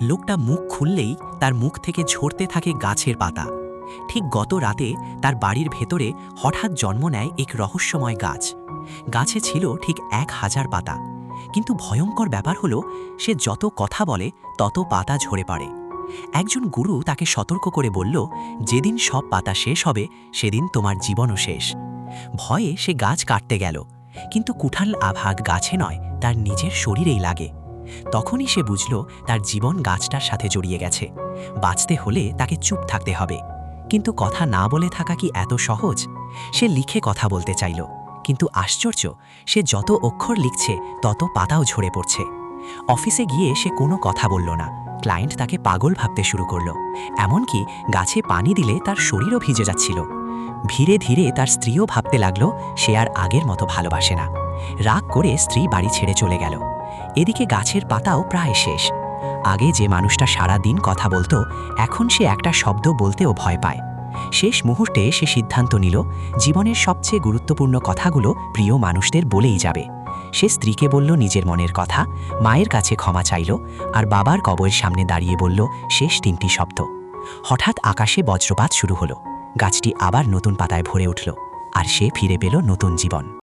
লোকটা মুখ খুললেই তার মুখ থেকে ঝরতে থাকে গাছের পাতা। ঠিক গত রাতে তার বাড়ির ভেতরে হঠাৎ জন্ম নেয় এক রহস্যময় গাছ। গাছে ছিল ঠিক 1000 পাতা, কিন্তু ভয়ঙ্কর ব্যাপার হলো সে যত কথা বলে তত পাতা ঝরে পড়ে। একজন গুরু তাকে সতর্ক করে বলল, যেদিন সব পাতা শেষ হবে সেদিন তোমার জীবনও শেষ। ভয়ে সে গাছ কাটতে গেল, কিন্তু কুঠাল আভাগ গাছে নয়, তার নিজের শরীরেই লাগে। তখনই সে বুঝল তার জীবন গাছটার সাথে জড়িয়ে গেছে। বাঁচতে হলে তাকে চুপ থাকতে হবে। কিন্তু কথা না বলে থাকা কি এত সহজ? সে লিখে কথা বলতে চাইল, কিন্তু আশ্চর্য, সে যত অক্ষর লিখছে তত পাতাও ঝরে পড়ছে। অফিসে গিয়ে সে কোনো কথা বলল না। ক্লায়েন্ট তাকে পাগল ভাবতে শুরু করলো। এমনকি গাছে পানি দিলে তার শরীরও ভিজে যাচ্ছিল। ধীরে ধীরে তার স্ত্রীও ভাবতে লাগলো সে আর আগের মতো ভালোবাসে না। রাগ করে স্ত্রী বাড়ি ছেড়ে চলে গেল। এদিকে গাছের পাতাও প্রায় শেষ। আগে যে মানুষটা সারা দিন কথা বলতো, এখন সে একটা শব্দ বলতেও ভয় পায়। শেষ মুহূর্তে সে সিদ্ধান্ত নিল, জীবনের সবচেয়ে গুরুত্বপূর্ণ কথাগুলো প্রিয় মানুষদের বলেই যাবে। সে স্ত্রীকে বলল নিজের মনের কথা, মায়ের কাছে ক্ষমা চাইল, আর বাবার কবরের সামনে দাঁড়িয়ে বলল শেষ 3টি শব্দ। হঠাৎ আকাশে বজ্রপাত শুরু হলো। গাছটি আবার নতুন পাতায় ভরে উঠল, আর সে ফিরে পেল নতুন জীবন।